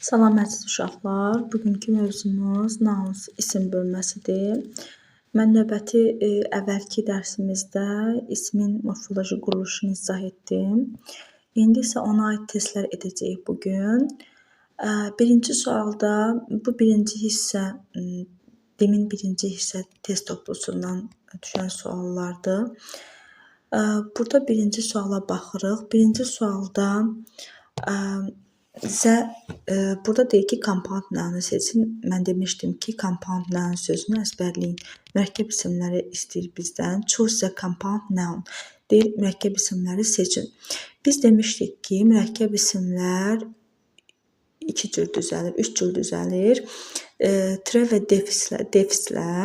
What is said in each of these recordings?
Salam əziz uşaqlar. Bugünkü mövzumuz nouns isim bölməsidir. Mən növbəti əvvəlki dərsimizdə ismin morfoloji quruluşunu izah etdim. İndi isə ona aid testlər edəcəyik bugün. Birinci sualda bu birinci hissə demin birinci hissə test toplusundan düşən suallardır. Burada birinci suala baxırıq. Birinci sualda burada deyir ki, compound noun seçin. Mən demişdim ki, compound noun sözünü əzbərləyin. Mürəkkəb isimləri istəyir bizdən. Choose the compound noun. Deyir, mürəkkəb isimləri seçin. Biz demişdik ki, mürəkkəb isimlər 2 cür düzəlir, 3 cür düzəlir. Tre və defislə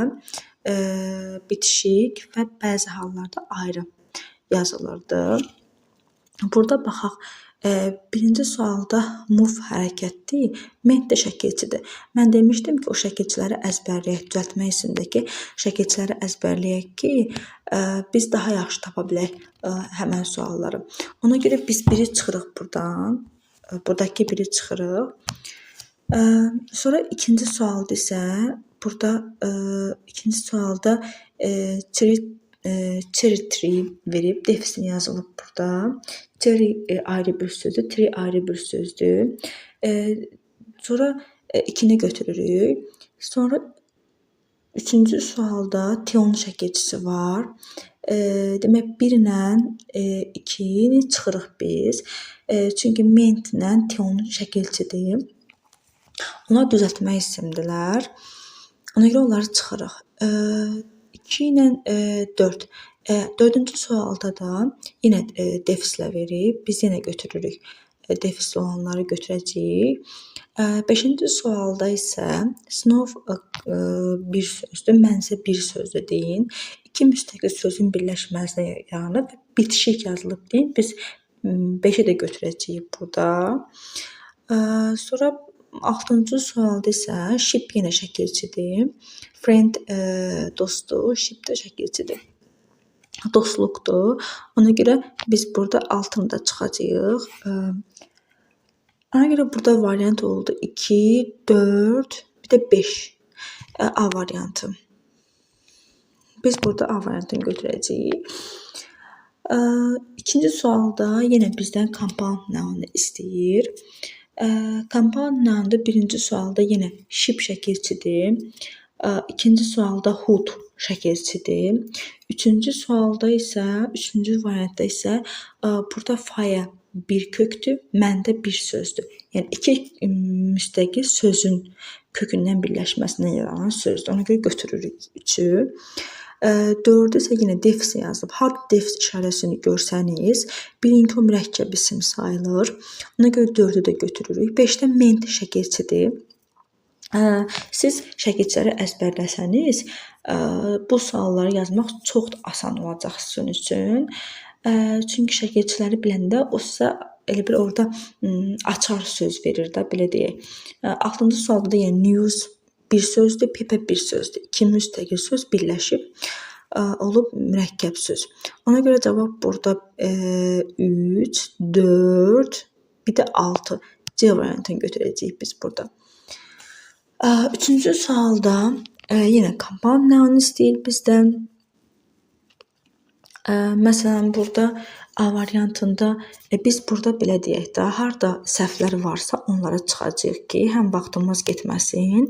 bitişik və bəzi hallarda ayrı yazılırdı. Burada baxaq. Birinci sualda move hərəkətdir, ment də şəkilçidir. Mən demişdim ki, o şəkilçiləri əzbərləyək, düzəltmə hissindəki şəkilçiləri əzbərləyək ki, biz daha yaxşı tapa bilək həmən sualları. Ona görə biz biri çıxırıq buradan, buradakı biri çıxırıq. Sonra ikinci sualda isə, burada ikinci sualda cherry tree verib, defisini yazılıb burada. Cherry ayrı bir sözdür, tree ayrı bir sözdür. Sonra 2-ni götürürük. Sonra üçüncü sualda tion şəkilçisi var. Demək 1 ilə 2-ni çıxırıq biz. Çünki mentlə tion şəkilçidir. Onlar düzəltmə isimdilər. Ona görə onları çıxırıq. 2 ilə 4. Dördüncü sualda da yenə defislə verib. Biz yenə götürürük. Defisli olanları götürəcəyik. 5-ci sualda isə snow bir sözdür, mən isə bir sözdür deyin. 2 müstəqil sözün birləşməsinə yaranıb bitişik yazılıb deyin. Biz 5-i də götürəcəyik burada. Sonra 6-cı sualda isə ship yenə şəkilçidir. Friend dostdur, ship də şəkilçidir. Dostluqdur. Ona görə biz burada 6-nı da çıxacağıq. Ona görə burada variant oldu 2, 4, bir də 5. A variantı. Biz burada A variantını götürəcəyik. İkinci sualda yenə bizdən compound noun istəyir. Compound noun birinci sualda yenə ship şəkilçidir. İkinci sualda hood şəkilçidir. Üçüncü sualda isə, üçüncü variantda isə burada fire bir kökdür, məndə bir sözdür. Yəni 2 müstəqil sözün kökündən birləşməsindən yaranan sözdür. Ona görə götürürük 3-ü. 4-ü isə yenə defis yazılıb. Harda defis işarəsini görsəniz, birinci o mürəkkəb isim sayılır. Ona görə 4-ü də götürürük. 5-də ment şəkilçidir. Siz şəkilçiləri əzbərləsəniz, bu sualları yazmaq çox asan olacaq sizin üçün. Çünki şəkilçiləri biləndə o sizə elə bir orada açar söz verir də, belə deyək. 6-cı sualda da yəni news bir sözdür, paper bir sözdür. 2 müstəqil söz birləşib olub mürəkkəb söz. Ona görə cavab burada 3, 4, bir də 6. C variantını götürəcəyik biz burada. Üçüncü sualda yenə compound noun istəyir bizdən. Məsələn, burada A variantında biz burada belə deyək də, harda səhvlər varsa onlara çıxacağıq ki, həm vaxtımız getməsin,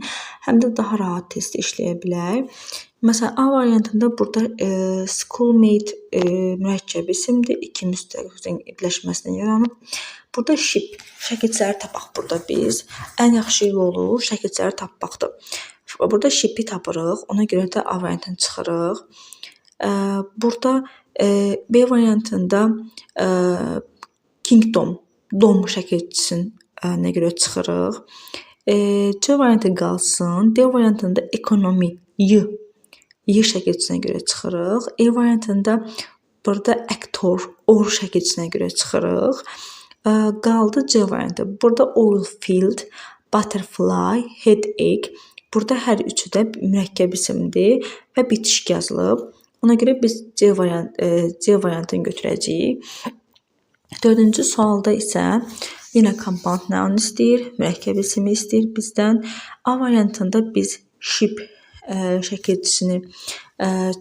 həm də daha rahat test işləyə bilək. Məsələn, A variantında burada schoolmate mürəkkəb isimdir, 2 müstəqil sözün birləşməsindən yaranıb. Burada ship şəkilçiləri tapaq burada biz. Ən yaxşı yolu şəkilçiləri tapmaqdır. Burada ship'i tapırıq, ona görə də A variantını çıxırıq. Burada B variantında kingdom, dom şəkilçisinə görə çıxırıq. C variantı qalsın. D variantında economy, y şəkilçisinə görə çıxırıq. E variantında burada actor, or şəkilçisinə görə çıxırıq. Qaldı C variantı. Burada oil field, butterfly, headache. Burada hər üçü də mürəkkəb isimdir və bitişik yazılıb. Ona görə biz C variantını götürəcəyik. 4-cü sualda isə Yenə compound noun istəyir, mürəkkəb ismi istəyir bizdən. A variantında biz ship şəkilçisini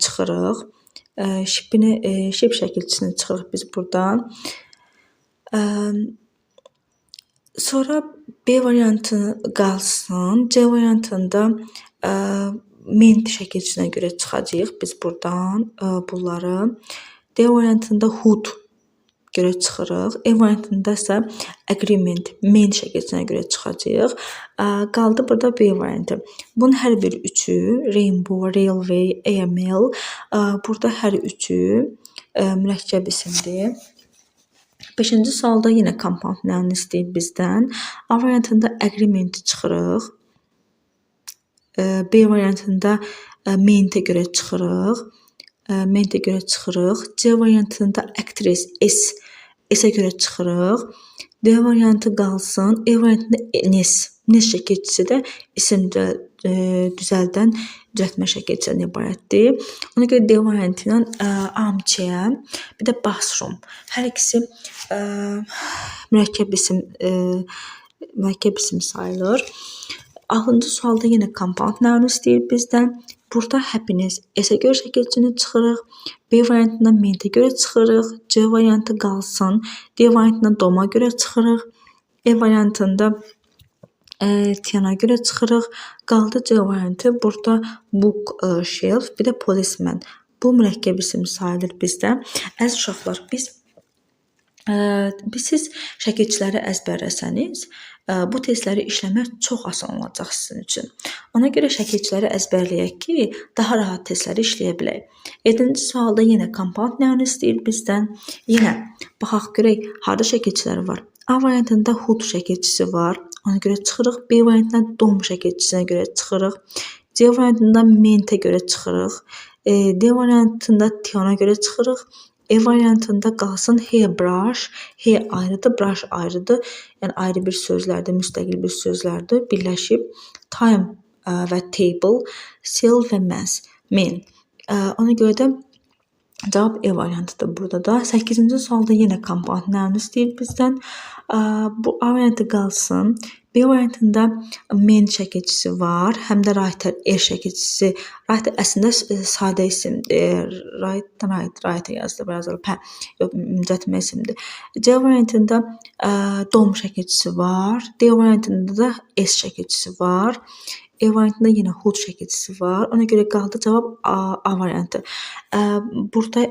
çıxırıq. Ship şəkilçisini çıxırıq biz buradan. Sonra B variantı qalsın. C variantında ment şəkilçisinə görə çıxacağıq biz buradan bunları. D variantında hood görə çıxırıq. E variantında isə agreement, ment şəkilçisinə görə çıxacağıq. Qaldı burada B variantı. Bunun hər bir üçü, rainbow, railway, AML, burada hər üçü mürəkkəb isimdir. 5-ci sualda yenə compound noun istəyir bizdən. A variantında agreement çıxırıq. B variantında mente görə çıxırıq. C variantında actress S-ə görə çıxırıq. D variantı qalsın. E variantında nes şəkilçisi də isim düzəldən düzəltmə şəkilçisindən ibarətdir. Ona görə D variantı ilə armchair, bir də bathroom. Hər ikisi mürəkkəb isim sayılır. 6-cı sualda yenə compound noun istəyir bizdən. Burada happiness S-ə görə şəkilçini çıxırıq. B variantına mente görə çıxırıq. C variantı qalsın. D variantına doma görə çıxırıq. E variantında Tiana görə çıxırıq. Qaldı C variantı. Burada book, shelf, bir də policeman. Bu mürəkkəb isim sayılır bizdə. Əziz uşaqlar, siz şəkilçiləri əzbərləsəniz, bu testləri işləmək çox asan olacaq sizin üçün. Ona görə şəkilçiləri əzbərləyək ki, daha rahat testləri işləyə bilək. 7-ci sualda yenə compound noun istəyir bizdən. Yenə baxaq görək harda şəkilçiləri var. A variantında hood şəkilçisi var. Ona görə çıxırıq. B variantında dom şəkilçisinə görə çıxırıq. C variantında mente görə çıxırıq. D variantında tiana görə çıxırıq. E variantında qalsın hairbrush. Hair ayrıdır, brush ayrıdır. Yəni ayrı bir sözlərdir, müstəqil bir sözlərdir. Birləşib time və table, cell və men. Ona görə də cavab E variantıdır burada da. 8-ci sualda yenə compound noun istəyir bizdən. Bu A variantı qalsın. B variantında men şəkilçisi var, həm də writer şəkilçisi. Writer əslində sadə isimdir. Writer yazılıb. Yox, düzəltmə isimdir. C variantında dom şəkilçisi var. D variantında da S şəkilçisi var. E variantında yenə hood şəkilçisi var. Ona görə qaldı cavab A variantı. Burada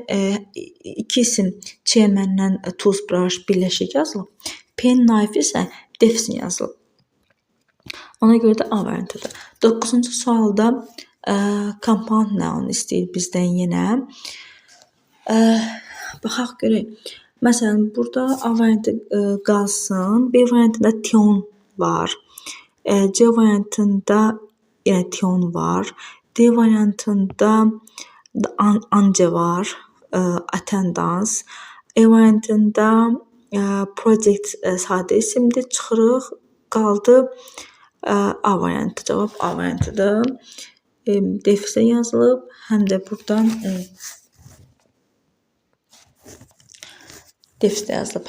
iki isim chairman-dən toothbrush birləşik yazılıb. Pen, knife isə defsin yazılıb. Ona görə də A variantıdır. 9-cu sualda compound noun istəyir bizdən yenə. Baxaq görək. Məsələn, burada A variantı qalsın. B variantında tion var. C variantında yenə tion var. D variantında anca var. Attendance. E variantında project sadə isimdir. Çıxırıq. Qaldı A variantı. Cavab A variantıdır. Defsə yazılıb. Həm də buradan defsə yazılıb.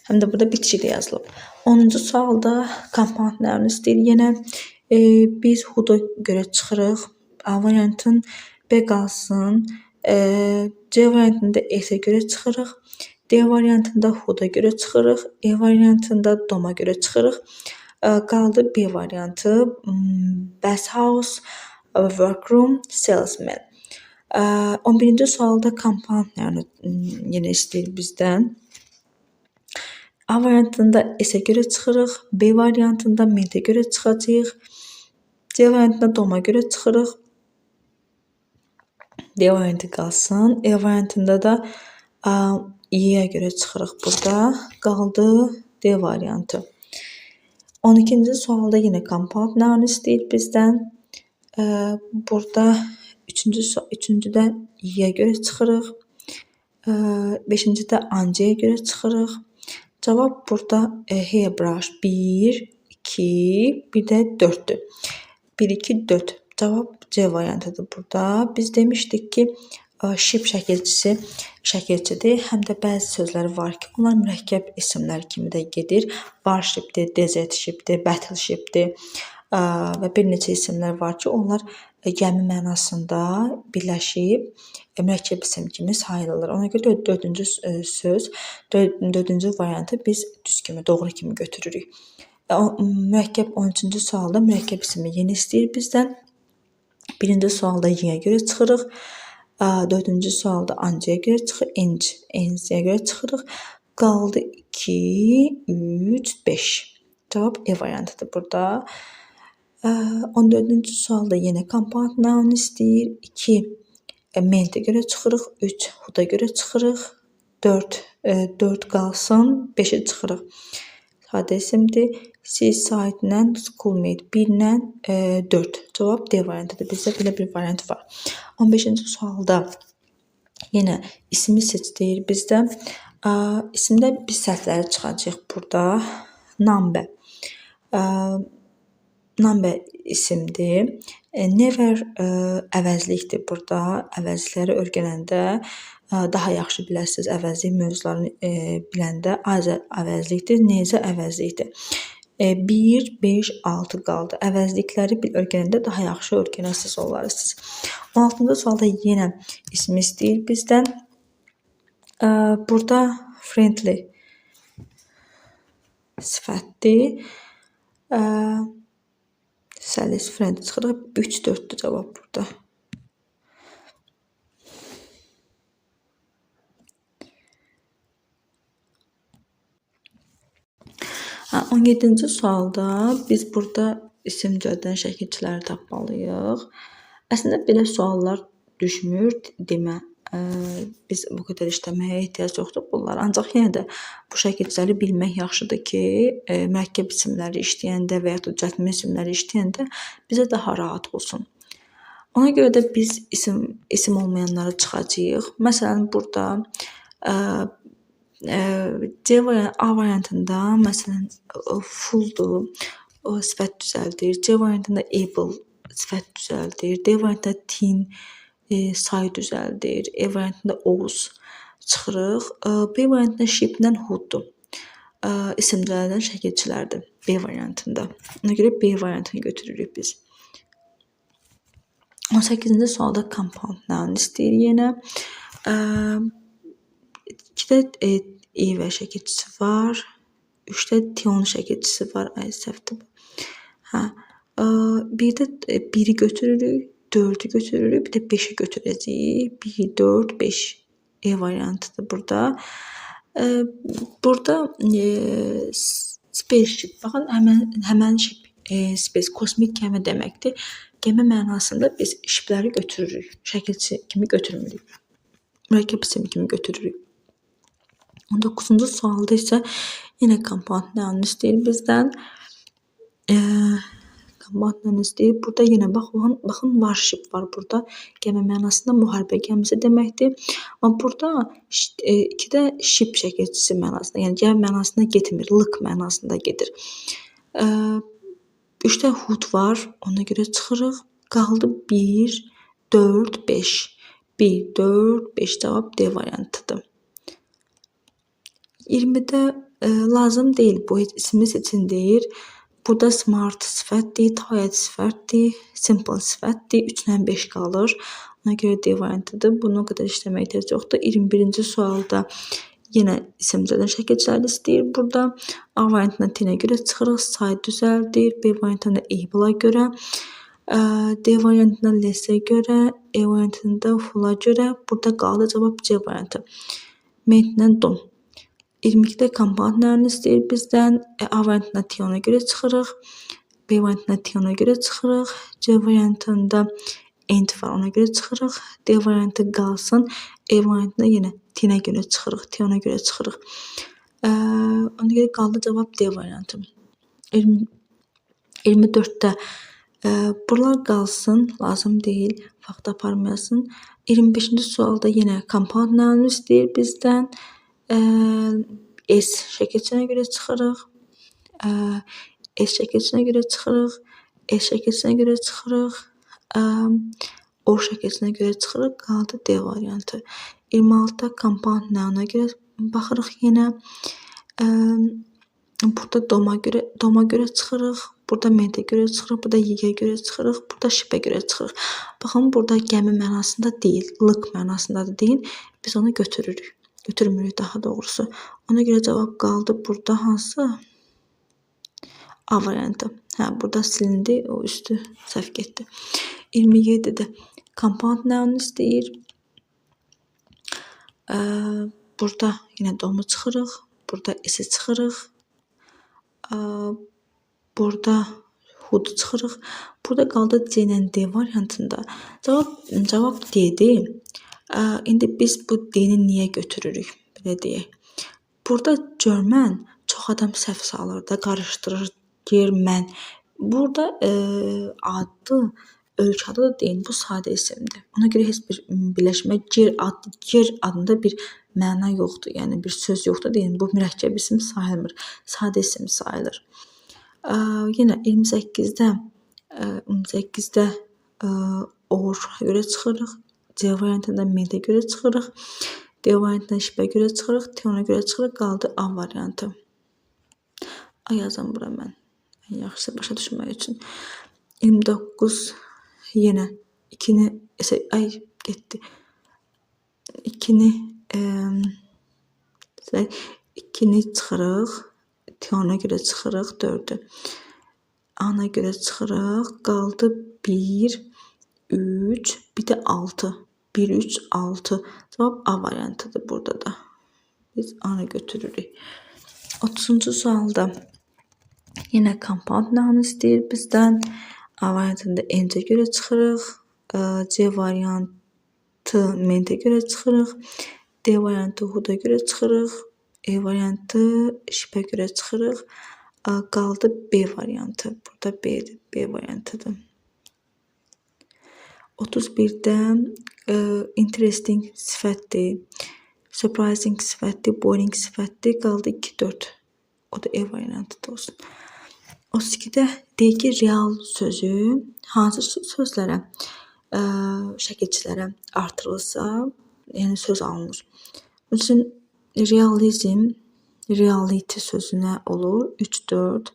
Həm də burada bitişik də yazılıb. 10-cu sualda compound noun istəyir yenə. Biz hood-a görə çıxırıq. A variantın. B qalsın. C variantında S-ə görə çıxırıq. D variantında hood-a görə çıxırıq. E variantında doma görə çıxırıq. Qaldı B variantı. Bathhouse, workroom, salesman. 11-ci sualda compound noun yenə istəyir bizdən. A variantında S-ə görə çıxırıq. B variantında mente görə çıxacağıq. C variantında doma görə çıxırıq. D variantı qalsın. E variantında da Y-yə görə çıxırıq burada. Qaldı D variantı. 12-ci sualda yenə compound noun istəyir bizdən. Burada üçüncüdə Y-yə görə çıxırıq. 5-cidə ancaya görə çıxırıq. Cavab burada hairbrush 1, 2, bir də 4-dür. 1, 2, 4. Cavab C variantıdır burada. Biz demişdik ki, şip şəkilçidir. Həm də bəzi sözlər var ki, onlar mürəkkəb isimlər kimi də gedir. Warshipdir, desert shipdir, battleshipdir və bir neçə isimlər var ki, onlar gəmi mənasında birləşib mürəkkəb isim kimi sayılır. Ona görə dördüncü variantı biz düz kimi, doğru kimi götürürük. Mürəkkəb 13-cü sualda mürəkkəb ismi yeni istəyir bizdən. Birinci sualda y-yə görə çıxırıq. Dördüncü sualda ancaya görə çıxır. Enciyə görə çıxırıq. Qaldı 2, 3, 5. Cavab E variantıdır burada. 14-cü sualda yenə compound noun istəyir. 2 mentə görə çıxırıq. 3 huda görə çıxırıq. 4 qalsın. 5-ə çıxırıq. Sadə isimdir. Seaside-lə schoolmate 1-lə 4. Cavab D variantıdır. Bizdə belə bir variant var. 15-ci sualda yenə ismi seç deyir bizdə. İsimdə biz səhvləri çıxacağıq burada. Number isimdir. Never əvəzlikdir burada. Əvəzlikləri öyrənəndə daha yaxşı biləsiniz. Əvəzlik mövzularını biləndə əvəzlikdir, necə əvəzlikdir. 1, 5, 6 qaldı. Əvəzlikləri öyrənəndə daha yaxşı öyrənəsiniz onları siz. 16-cı sualda yenə ismi istəyir bizdən. Burada friendly sifətdir. Səlis friendly çıxırıq. 3, 4-dür cavab burada. 17-ci sualda biz burada isim cəddən şəkilçiləri tapmalıyıq. Əslində belə suallar düşmür demə. Biz bu qədər işləməyə ehtiyac yoxdur bunlar. Ancaq yenə də bu şəkilçiləri bilmək yaxşıdır ki, mürəkkəb isimləri işləyəndə və ya da cətmə isimləri işləyəndə bizə daha rahat olsun. Ona görə də biz isim olmayanları çıxacağıq. Məsələn, burada A variantında məsələn fulldur, o sifət düzəldir. C variantında able sifət düzəldir. D variantında thin say düzəldir. E variantında oz çıxırıq. B variantında ship-lə hooddur. İsimlərdən şəkilçilərdir B variantında. Ona görə B variantını götürürük biz. 18-ci sualda compound noun istəyir yenə. 2-də E və şəkilçisi var. 3-də tion şəkilçisi var. Ay səhvdir. Bir də 1-i götürürük, 4-ü götürürük, bir də 5-i götürəcəyik. 1, 4, 5 E variantıdır burada. Burada spaceship, baxın, həmən ship, space, kosmik gəmi deməkdir. Gəmi mənasında biz shipləri götürürük. Şəkilçi kimi götürmürük. Mürəkkəb isim kimi götürürük. 19-cu sualda isə yenə compound noun istəyir bizdən. Compound noun istəyir. Burada yenə baxın warship var burada. Gəmi mənasında müharibə gəmisi deməkdir. Amma burada 2-də ship şəkilçisi mənasında, yəni gəmi mənasında getmir, lıq mənasında gedir. 3-də hood var, ona görə çıxırıq. Qaldı 1, 4, 5. 1, 4, 5 cavab D variantıdır. 20-də lazım deyil, bu ismi seçin deyir. Burada smart sifətdir, tired sifətdir, simple sifətdir. 3-lə 5 qalır. Ona görə D variantıdır. Bunu o qədər işləməyə ehtiyac yoxdur. 21-ci sualda yenə isimcədən şəkilçiləri istəyir. Burada A variantına tinə görə çıxırıq. Say düzəldir. B variantında able-a görə. D variantında less-ə görə. E variantında full-a görə. Burada qaldı cavab C variantı. Mentlə don. 22-də compound noun istəyir bizdən. A variantına tiona görə çıxırıq. B variantına tiona görə çıxırıq. C variantında end var, ona görə çıxırıq. D variantı qalsın. E variantında yenə tinə görə çıxırıq. Tiona görə çıxırıq. Ona görə qaldı cavab D variantı. 24-də buralar qalsın, lazım deyil, fakt aparmayasın. 25-ci sualda yenə compound noun istəyir bizdən. S şəkilçisinə görə çıxırıq. S şəkilçisinə görə çıxırıq. S şəkilçisinə görə çıxırıq. or şəkilçisinə görə çıxırıq, qaldı D variantı. 26-da compound noun-a görə baxırıq yenə. Burada doma görə çıxırıq, burada mente görə çıxırıq, burada y-ə görə çıxırıq, burada ship-ə görə çıxırıq. Baxın, burada gəmi mənasında deyil, lıq mənasındadır deyil. Biz onu götürürük. Götürmürük daha doğrusu. Ona görə cavab qaldı burada hansı? A variantı. Burada silindi, o üstü səhv getdi. 27-də compound noun istəyir. Burada yenə domu çıxırıq, burada s-i çıxırıq. Burada hood çıxırıq. Burada qaldı C ilə D variantında. Cavab D-dir. İndi biz bu D-ni niyə götürürük? Belə deyək. Burada görmən çox adam səhv salır da, qarışdırır, deyir mən. Burada adlı ölkə adı da deyil, bu sadə isimdir. Ona görə heç bir birləşmə ger adında bir məna yoxdur, yəni bir söz yoxdur deyil. Bu mürəkkəb isim sayılmır, sadə isim sayılır. Yenə 28-də or görə çıxırıq. C variantında mente görə çıxırıq. D variantında ship-ə görə çıxırıq. T-ona görə çıxırıq. Qaldı A variantı. A yazam bura mən. Ən yaxşısı başa düşmək üçün. 29 yenə 2-ni getdi. 2-ni çıxırıq. T-ona görə çıxırıq. 4-ü. A-na görə çıxırıq. Qaldı 1, 3, bir də 6. 1, 3, 6. Cavab A variantıdır burada da. Biz A-nı götürürük. 30-cu sualda yenə compound noun istəyir bizdən. A variantında ence görə çıxırıq. C variantı mente görə çıxırıq. D variantı hood-a görə çıxırıq. E variantı ship-ə görə çıxırıq. Qaldı B variantı. Burada B'dir. B variantıdır. 31-də interesting sifətdir. Surprising sifətdir. Boring sifətdir. Qaldı 2, 4. O da E variantıdır olsun. 32-də deyək ki, real sözü hansı sözlərə, şəkilçilərə artırılsa, yəni söz alınır. Üçün realizm, reality sözünə olur. 3, 4.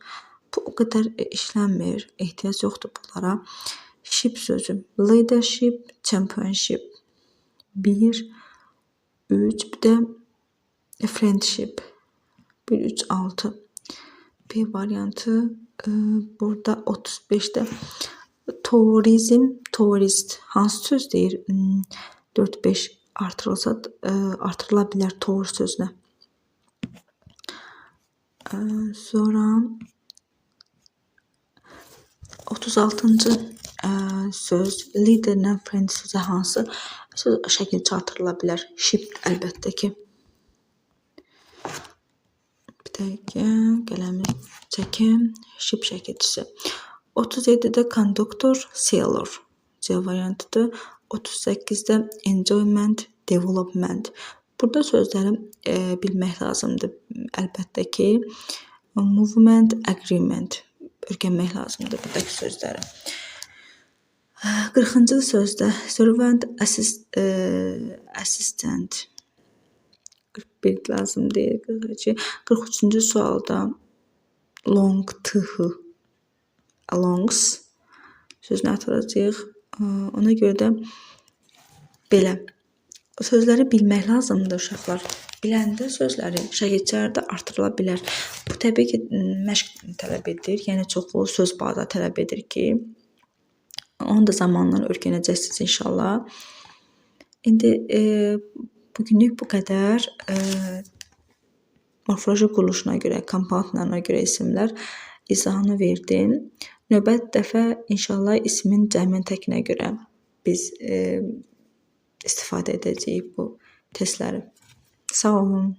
Bu o qədər işlənmir. Ehtiyac yoxdur bunlara. Ship sözü. Leadership, championship. 1, 3, bir də friendship. 1, 3, 6. B variantı burada 35'də tourism, tourist hansı söz deyir? 4-5 artırılsa artırıla bilər tour sözünə. Sonra 36-cı söz leaderlə friend sözü hansı söz şəkilçi artırıla bilər? Ship əlbəttə ki. Bir dəqiqə qələmi çəkim. Ship şəkilçisi. 37-də conductor, sailor. C variantıdır. 38-də enjoyment, development. Burada sözləri bilmək lazımdır. Əlbəttə ki, movement, agreement öyrənmək lazımdır buradakı sözləri. 40-cı sözdə servant, assistant. 41 lazım deyil. 43-cü sualda long, tıhı, alongs sözünü atılacaq. Ona görə də belə sözləri bilmək lazımdır uşaqlar. Biləndə sözləri şəkilçilərdə artırıla bilər. Bu təbii ki, məşq tələb edir. Yəni çoxlu söz baza tələb edir ki, onu da zamanla öyrənəcəksiniz inşallah. İndi bugünlük bu qədər. Morfoloji quruluşuna görə, compoundlarına görə isimlər izahını verdim. Növbəti dəfə inşallah ismin cəmin təkinə görə biz istifadə edəcəyik bu testləri. Sağ olun.